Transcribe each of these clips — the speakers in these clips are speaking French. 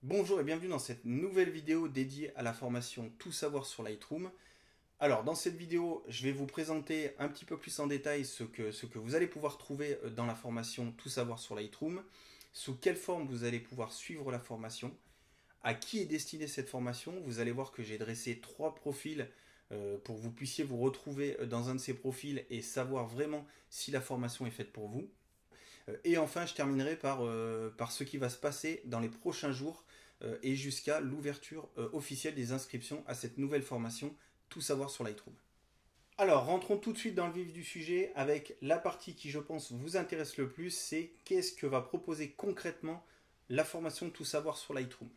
Bonjour et bienvenue dans cette nouvelle vidéo dédiée à la formation Tout savoir sur Lightroom. Alors dans cette vidéo, je vais vous présenter un petit peu plus en détail ce que vous allez pouvoir trouver dans la formation Tout savoir sur Lightroom, sous quelle forme vous allez pouvoir suivre la formation, à qui est destinée cette formation. Vous allez voir que j'ai dressé 3 profils pour que vous puissiez vous retrouver dans un de ces profils et savoir vraiment si la formation est faite pour vous. Et enfin, je terminerai par ce qui va se passer dans les prochains jours et jusqu'à l'ouverture officielle des inscriptions à cette nouvelle formation Tout savoir sur Lightroom. Alors, rentrons tout de suite dans le vif du sujet avec la partie qui, je pense, vous intéresse le plus, c'est qu'est-ce que va proposer concrètement la formation Tout savoir sur Lightroom.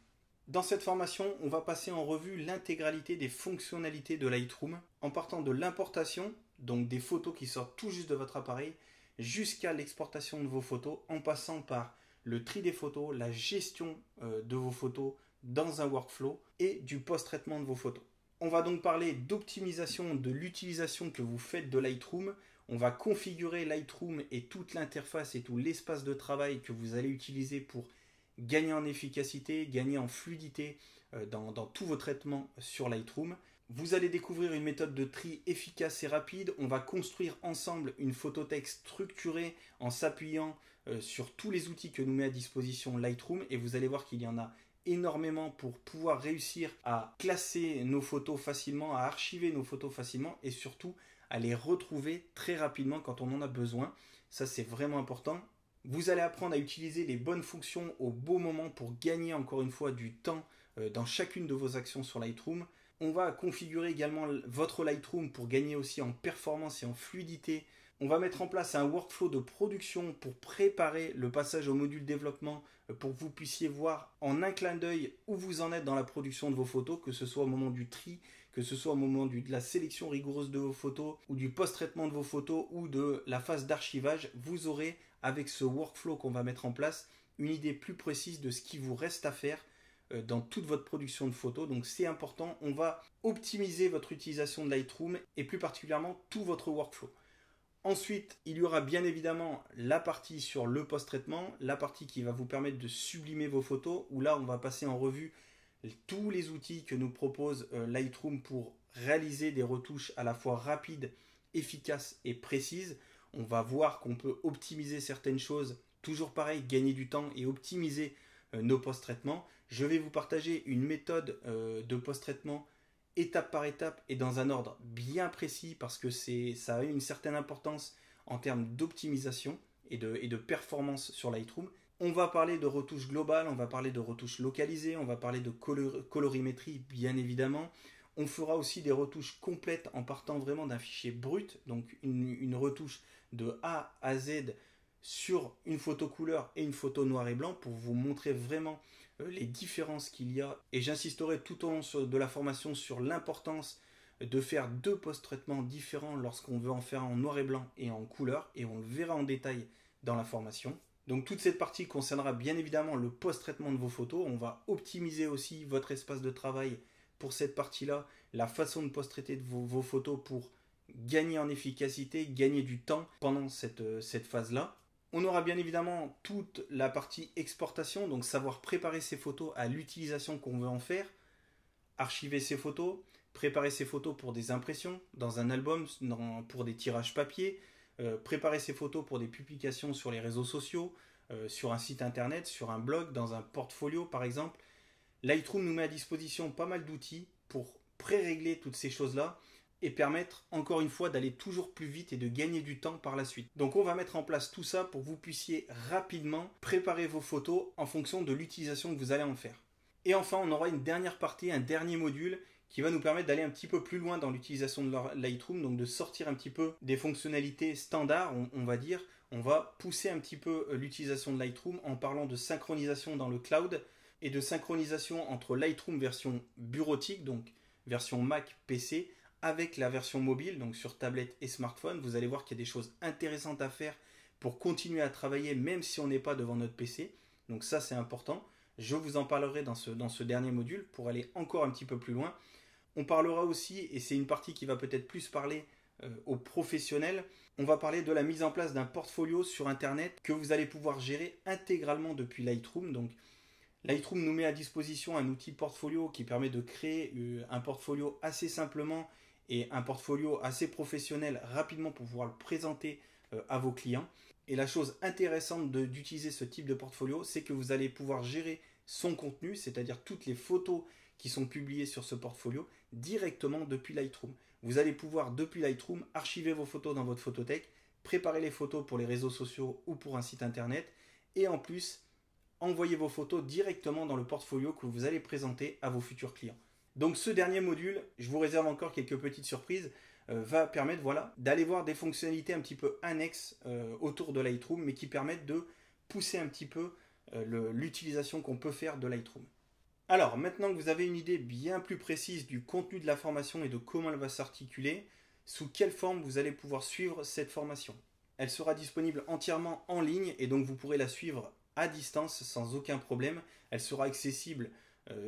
Dans cette formation, on va passer en revue l'intégralité des fonctionnalités de Lightroom, en partant de l'importation, donc des photos qui sortent tout juste de votre appareil, jusqu'à l'exportation de vos photos, en passant par le tri des photos, la gestion de vos photos dans un workflow et du post-traitement de vos photos. On va donc parler d'optimisation de l'utilisation que vous faites de Lightroom. On va configurer Lightroom et toute l'interface et tout l'espace de travail que vous allez utiliser pour gagner en efficacité, gagner en fluidité dans tous vos traitements sur Lightroom. Vous allez découvrir une méthode de tri efficace et rapide. On va construire ensemble une photothèque structurée en s'appuyant sur tous les outils que nous met à disposition Lightroom. Et vous allez voir qu'il y en a énormément pour pouvoir réussir à classer nos photos facilement, à archiver nos photos facilement et surtout à les retrouver très rapidement quand on en a besoin. Ça, c'est vraiment important. Vous allez apprendre à utiliser les bonnes fonctions au bon moment pour gagner encore une fois du temps dans chacune de vos actions sur Lightroom. On va configurer également votre Lightroom pour gagner aussi en performance et en fluidité. On va mettre en place un workflow de production pour préparer le passage au module développement pour que vous puissiez voir en un clin d'œil où vous en êtes dans la production de vos photos, que ce soit au moment du tri, que ce soit au moment de la sélection rigoureuse de vos photos ou du post-traitement de vos photos ou de la phase d'archivage. Vous aurez, avec ce workflow qu'on va mettre en place, une idée plus précise de ce qui vous reste à faire dans toute votre production de photos. Donc c'est important, on va optimiser votre utilisation de Lightroom et plus particulièrement tout votre workflow. Ensuite, il y aura bien évidemment la partie sur le post-traitement, la partie qui va vous permettre de sublimer vos photos, où là on va passer en revue tous les outils que nous propose Lightroom pour réaliser des retouches à la fois rapides, efficaces et précises. On va voir qu'on peut optimiser certaines choses, toujours pareil, gagner du temps et optimiser nos post-traitements. Je vais vous partager une méthode de post-traitement étape par étape et dans un ordre bien précis parce que ça a une certaine importance en termes d'optimisation et de performance sur Lightroom. On va parler de retouches globales, on va parler de retouches localisées, on va parler de colorimétrie bien évidemment. On fera aussi des retouches complètes en partant vraiment d'un fichier brut, donc une retouche de A à Z sur une photo couleur et une photo noir et blanc pour vous montrer vraiment les différences qu'il y a. Et j'insisterai tout au long de la formation sur l'importance de faire 2 post-traitements différents lorsqu'on veut en faire en noir et blanc et en couleur, et on le verra en détail dans la formation. Donc toute cette partie concernera bien évidemment le post-traitement de vos photos. On va optimiser aussi votre espace de travail pour cette partie-là, la façon de post-traiter de vos photos pour gagner en efficacité, gagner du temps pendant cette phase-là. On aura bien évidemment toute la partie exportation, donc savoir préparer ces photos à l'utilisation qu'on veut en faire, archiver ces photos, préparer ces photos pour des impressions dans un album, pour des tirages papier, préparer ces photos pour des publications sur les réseaux sociaux, sur un site internet, sur un blog, dans un portfolio par exemple. Lightroom nous met à disposition pas mal d'outils pour pré-régler toutes ces choses-là et permettre encore une fois d'aller toujours plus vite et de gagner du temps par la suite. Donc on va mettre en place tout ça pour que vous puissiez rapidement préparer vos photos en fonction de l'utilisation que vous allez en faire. Et enfin, on aura une dernière partie, un dernier module qui va nous permettre d'aller un petit peu plus loin dans l'utilisation de Lightroom, donc de sortir un petit peu des fonctionnalités standards, on va dire. On va pousser un petit peu l'utilisation de Lightroom en parlant de synchronisation dans le cloud et de synchronisation entre Lightroom version bureautique, donc version Mac, PC, avec la version mobile, donc sur tablette et smartphone. Vous allez voir qu'il y a des choses intéressantes à faire pour continuer à travailler même si on n'est pas devant notre PC. Donc ça c'est important. Je vous en parlerai dans ce dernier module pour aller encore un petit peu plus loin. On parlera aussi, et c'est une partie qui va peut-être plus parler aux professionnels, on va parler de la mise en place d'un portfolio sur Internet que vous allez pouvoir gérer intégralement depuis Lightroom. Donc Lightroom nous met à disposition un outil portfolio qui permet de créer un portfolio assez simplement et un portfolio assez professionnel rapidement pour pouvoir le présenter à vos clients. Et la chose intéressante d'utiliser ce type de portfolio, c'est que vous allez pouvoir gérer son contenu, c'est-à-dire toutes les photos qui sont publiées sur ce portfolio directement depuis Lightroom. Vous allez pouvoir depuis Lightroom archiver vos photos dans votre photothèque, préparer les photos pour les réseaux sociaux ou pour un site internet et en plus envoyer vos photos directement dans le portfolio que vous allez présenter à vos futurs clients. Donc ce dernier module, je vous réserve encore quelques petites surprises, va permettre d'aller voir des fonctionnalités un petit peu annexes autour de Lightroom, mais qui permettent de pousser un petit peu l'utilisation qu'on peut faire de Lightroom. Alors maintenant que vous avez une idée bien plus précise du contenu de la formation et de comment elle va s'articuler, sous quelle forme vous allez pouvoir suivre cette formation. Elle sera disponible entièrement en ligne et donc vous pourrez la suivre à distance sans aucun problème. Elle sera accessible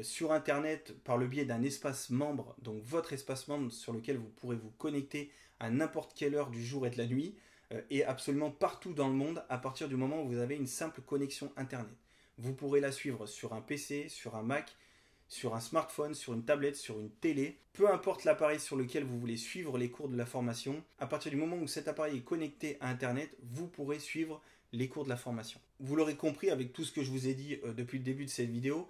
sur internet par le biais d'un espace membre, donc votre espace membre sur lequel vous pourrez vous connecter à n'importe quelle heure du jour et de la nuit et absolument partout dans le monde à partir du moment où vous avez une simple connexion internet. Vous pourrez la suivre sur un PC, sur un Mac, sur un smartphone, sur une tablette, sur une télé, peu importe l'appareil sur lequel vous voulez suivre les cours de la formation, à partir du moment où cet appareil est connecté à internet, vous pourrez suivre les cours de la formation. Vous l'aurez compris avec tout ce que je vous ai dit depuis le début de cette vidéo,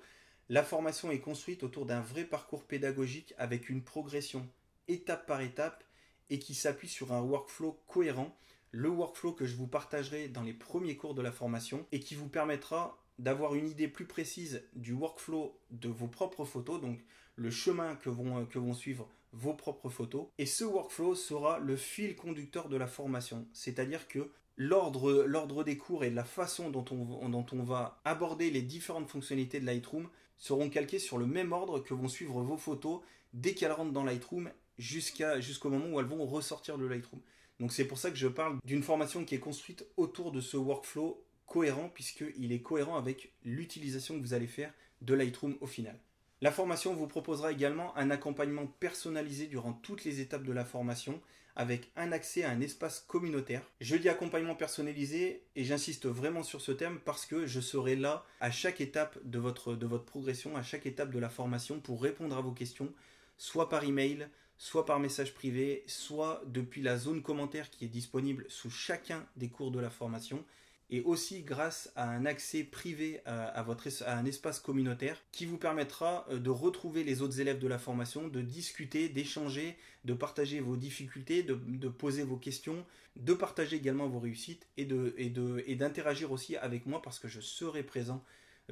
la formation est construite autour d'un vrai parcours pédagogique avec une progression étape par étape et qui s'appuie sur un workflow cohérent, le workflow que je vous partagerai dans les premiers cours de la formation et qui vous permettra d'avoir une idée plus précise du workflow de vos propres photos, donc le chemin que vont suivre vos propres photos. Et ce workflow sera le fil conducteur de la formation, c'est-à-dire que l'ordre des cours et la façon dont on va aborder les différentes fonctionnalités de Lightroom seront calqués sur le même ordre que vont suivre vos photos dès qu'elles rentrent dans Lightroom jusqu'au moment où elles vont ressortir de Lightroom. Donc c'est pour ça que je parle d'une formation qui est construite autour de ce workflow cohérent puisqu'il est cohérent avec l'utilisation que vous allez faire de Lightroom au final. La formation vous proposera également un accompagnement personnalisé durant toutes les étapes de la formation avec un accès à un espace communautaire. Je dis accompagnement personnalisé et j'insiste vraiment sur ce terme parce que je serai là à chaque étape de votre progression, à chaque étape de la formation pour répondre à vos questions, soit par email, soit par message privé, soit depuis la zone commentaire qui est disponible sous chacun des cours de la formation et aussi grâce à un accès privé à un espace communautaire qui vous permettra de retrouver les autres élèves de la formation, de discuter, d'échanger, de partager vos difficultés, de poser vos questions, de partager également vos réussites et d'interagir aussi avec moi parce que je serai présent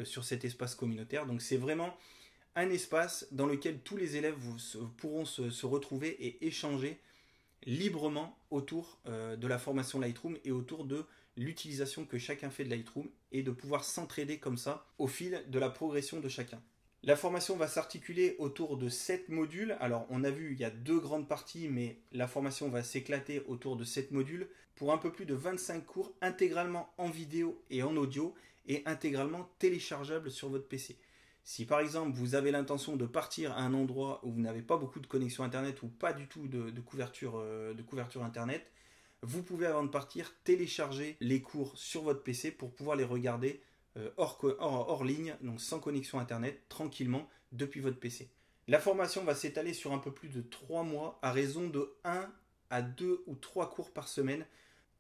sur cet espace communautaire. Donc c'est vraiment un espace dans lequel tous les élèves pourront se retrouver et échanger librement autour de la formation Lightroom et autour de l'utilisation que chacun fait de Lightroom et de pouvoir s'entraider comme ça au fil de la progression de chacun. La formation va s'articuler autour de 7 modules. Alors on a vu, il y a 2 grandes parties, mais la formation va s'éclater autour de 7 modules pour un peu plus de 25 cours intégralement en vidéo et en audio et intégralement téléchargeables sur votre PC. Si par exemple vous avez l'intention de partir à un endroit où vous n'avez pas beaucoup de connexion internet ou pas du tout de couverture internet, vous pouvez avant de partir télécharger les cours sur votre PC pour pouvoir les regarder hors ligne, donc sans connexion internet, tranquillement depuis votre PC. La formation va s'étaler sur un peu plus de 3 mois à raison de 1 à 2 ou 3 cours par semaine.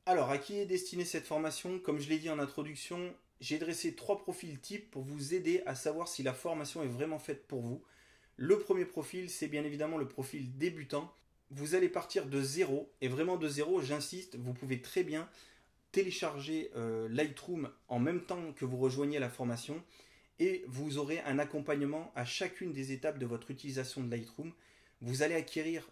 Alors à qui est destinée cette formation? Comme je l'ai dit en introduction, j'ai dressé 3 profils types pour vous aider à savoir si la formation est vraiment faite pour vous. Le premier profil, c'est bien évidemment le profil débutant. Vous allez partir de zéro, et vraiment de zéro, j'insiste, vous pouvez très bien télécharger Lightroom en même temps que vous rejoignez la formation et vous aurez un accompagnement à chacune des étapes de votre utilisation de Lightroom. Vous allez acquérir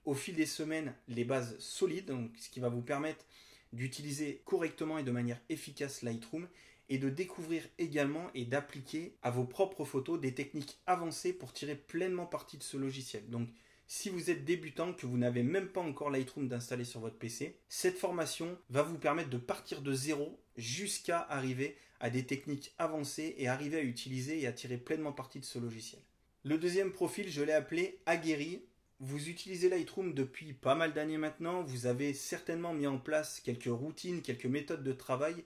au fil des semaines les bases solides, donc ce qui va vous permettre d'utiliser correctement et de manière efficace Lightroom et de découvrir également et d'appliquer à vos propres photos des techniques avancées pour tirer pleinement parti de ce logiciel. Donc si vous êtes débutant, que vous n'avez même pas encore Lightroom d'installer sur votre PC, cette formation va vous permettre de partir de zéro jusqu'à arriver à des techniques avancées et arriver à utiliser et à tirer pleinement parti de ce logiciel. Le deuxième profil, je l'ai appelé aguerri. Vous utilisez Lightroom depuis pas mal d'années maintenant, vous avez certainement mis en place quelques routines, quelques méthodes de travail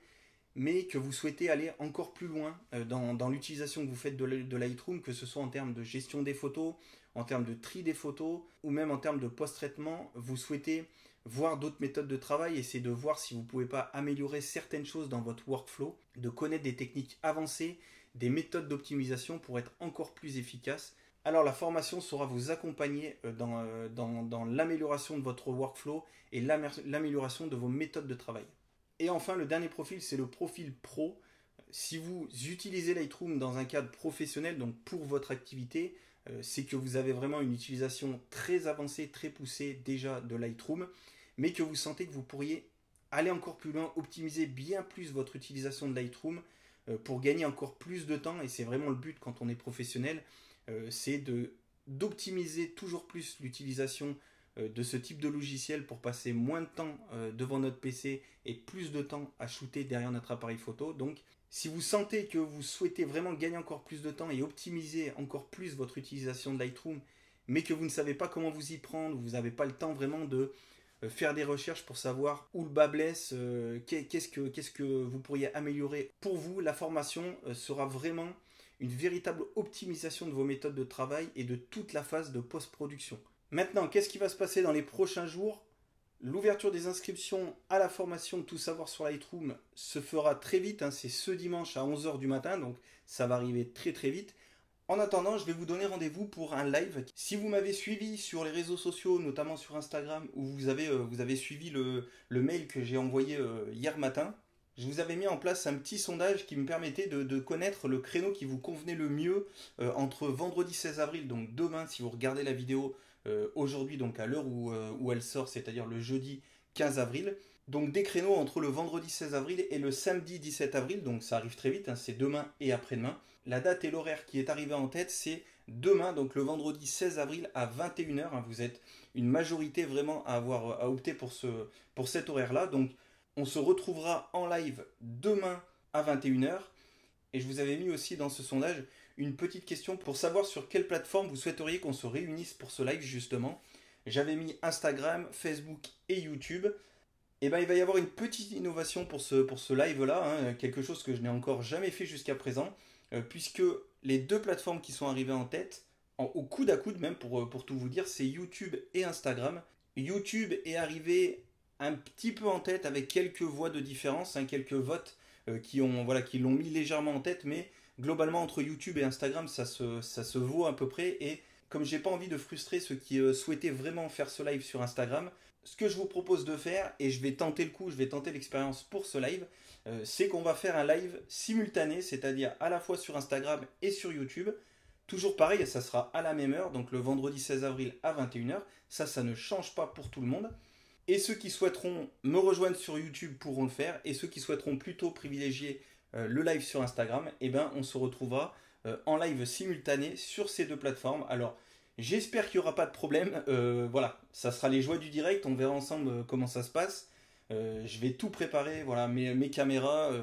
mais que vous souhaitez aller encore plus loin dans l'utilisation que vous faites de Lightroom, que ce soit en termes de gestion des photos, en termes de tri des photos, ou même en termes de post-traitement, vous souhaitez voir d'autres méthodes de travail, essayer de voir si vous ne pouvez pas améliorer certaines choses dans votre workflow, de connaître des techniques avancées, des méthodes d'optimisation pour être encore plus efficace. Alors la formation saura vous accompagner dans l'amélioration de votre workflow et l'amélioration de vos méthodes de travail. Et enfin, le dernier profil, c'est le profil pro. Si vous utilisez Lightroom dans un cadre professionnel, donc pour votre activité, c'est que vous avez vraiment une utilisation très avancée, très poussée déjà de Lightroom, mais que vous sentez que vous pourriez aller encore plus loin, optimiser bien plus votre utilisation de Lightroom pour gagner encore plus de temps. Et c'est vraiment le but quand on est professionnel, c'est d'optimiser toujours plus l'utilisation de ce type de logiciel pour passer moins de temps devant notre PC et plus de temps à shooter derrière notre appareil photo. Donc si vous sentez que vous souhaitez vraiment gagner encore plus de temps et optimiser encore plus votre utilisation de Lightroom, mais que vous ne savez pas comment vous y prendre, vous n'avez pas le temps vraiment de faire des recherches pour savoir où le bas blesse, qu'est-ce que vous pourriez améliorer pour vous, la formation sera vraiment une véritable optimisation de vos méthodes de travail et de toute la phase de post-production. Maintenant, qu'est-ce qui va se passer dans les prochains jours? L'ouverture des inscriptions à la formation Tout savoir sur Lightroom se fera très vite, c'est ce dimanche à 11 h du matin, donc ça va arriver très très vite. En attendant, je vais vous donner rendez-vous pour un live. Si vous m'avez suivi sur les réseaux sociaux, notamment sur Instagram, où vous avez suivi le mail que j'ai envoyé hier matin, je vous avais mis en place un petit sondage qui me permettait de connaître le créneau qui vous convenait le mieux entre vendredi 16 avril, donc demain si vous regardez la vidéo aujourd'hui, donc à l'heure où elle sort, c'est-à-dire le jeudi 15 avril. Donc des créneaux entre le vendredi 16 avril et le samedi 17 avril, donc ça arrive très vite, c'est demain et après-demain. La date et l'horaire qui est arrivé en tête, c'est demain, donc le vendredi 16 avril à 21 h. Vous êtes une majorité vraiment à opter pour cet horaire-là. Donc on se retrouvera en live demain à 21 h. Et je vous avais mis aussi dans ce sondage une petite question pour savoir sur quelle plateforme vous souhaiteriez qu'on se réunisse pour ce live justement. J'avais mis Instagram, Facebook et YouTube. Et ben il va y avoir une petite innovation pour ce live-là, quelque chose que je n'ai encore jamais fait jusqu'à présent, puisque les deux plateformes qui sont arrivées en tête, au coude à coude même pour tout vous dire, c'est YouTube et Instagram. YouTube est arrivé un petit peu en tête avec quelques voix de différence, quelques votes qui l'ont mis légèrement en tête, mais globalement entre YouTube et Instagram ça se vaut à peu près. Et comme j'ai pas envie de frustrer ceux qui souhaitaient vraiment faire ce live sur Instagram, ce que je vous propose de faire, et je vais tenter le coup, je vais tenter l'expérience pour ce live, c'est qu'on va faire un live simultané, c'est-à-dire à la fois sur Instagram et sur YouTube. Toujours pareil, ça sera à la même heure, donc le vendredi 16 avril à 21 h. Ça ne change pas pour tout le monde. Et ceux qui souhaiteront me rejoindre sur YouTube pourront le faire. Et ceux qui souhaiteront plutôt privilégier le live sur Instagram, on se retrouvera en live simultané sur ces deux plateformes. Alors, j'espère qu'il n'y aura pas de problème. Voilà, ça sera les joies du direct. On verra ensemble comment ça se passe. Je vais tout préparer, voilà, mes caméras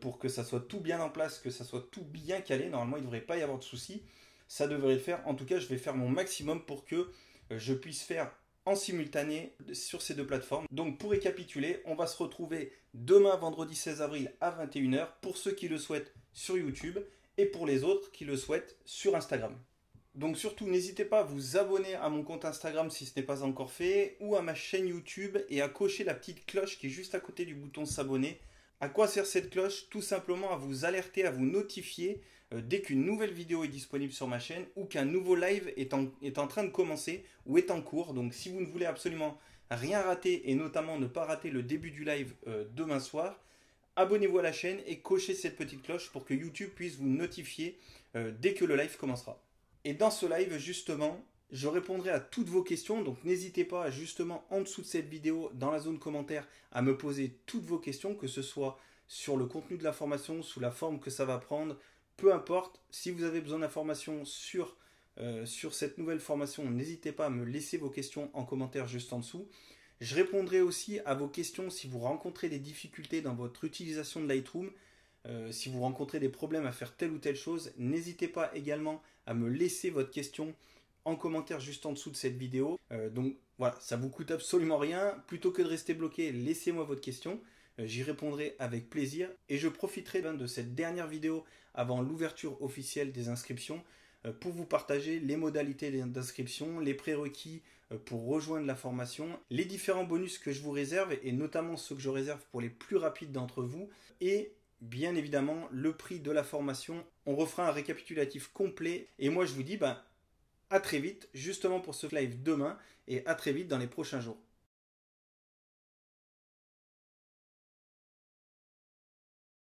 pour que ça soit tout bien en place, que ça soit tout bien calé. Normalement, il ne devrait pas y avoir de soucis. Ça devrait le faire. En tout cas, je vais faire mon maximum pour que je puisse faire en simultané sur ces deux plateformes. Donc pour récapituler, on va se retrouver demain vendredi 16 avril à 21 h pour ceux qui le souhaitent sur YouTube et pour les autres qui le souhaitent sur Instagram. Donc surtout, n'hésitez pas à vous abonner à mon compte Instagram si ce n'est pas encore fait, ou à ma chaîne YouTube, et à cocher la petite cloche qui est juste à côté du bouton s'abonner. À quoi sert cette cloche? Tout simplement à vous alerter, à vous notifier dès qu'une nouvelle vidéo est disponible sur ma chaîne ou qu'un nouveau live est en train de commencer ou est en cours. Donc si vous ne voulez absolument rien rater, et notamment ne pas rater le début du live demain soir, abonnez-vous à la chaîne et cochez cette petite cloche pour que YouTube puisse vous notifier dès que le live commencera. Et dans ce live, justement, je répondrai à toutes vos questions. Donc n'hésitez pas, justement, en dessous de cette vidéo, dans la zone commentaire, à me poser toutes vos questions, que ce soit sur le contenu de la formation, sous la forme que ça va prendre, peu importe. Si vous avez besoin d'informations sur cette nouvelle formation, n'hésitez pas à me laisser vos questions en commentaire juste en dessous. Je répondrai aussi à vos questions si vous rencontrez des difficultés dans votre utilisation de Lightroom. Si vous rencontrez des problèmes à faire telle ou telle chose, n'hésitez pas également à me laisser votre question en commentaire juste en dessous de cette vidéo. Donc voilà, ça vous coûte absolument rien. Plutôt que de rester bloqué, laissez-moi votre question. j'y répondrai avec plaisir et je profiterai de cette dernière vidéo avant l'ouverture officielle des inscriptions pour vous partager les modalités d'inscription, les prérequis pour rejoindre la formation, les différents bonus que je vous réserve et notamment ceux que je réserve pour les plus rapides d'entre vous et bien évidemment le prix de la formation. On refera un récapitulatif complet et moi je vous dis à très vite justement pour ce live demain et à très vite dans les prochains jours.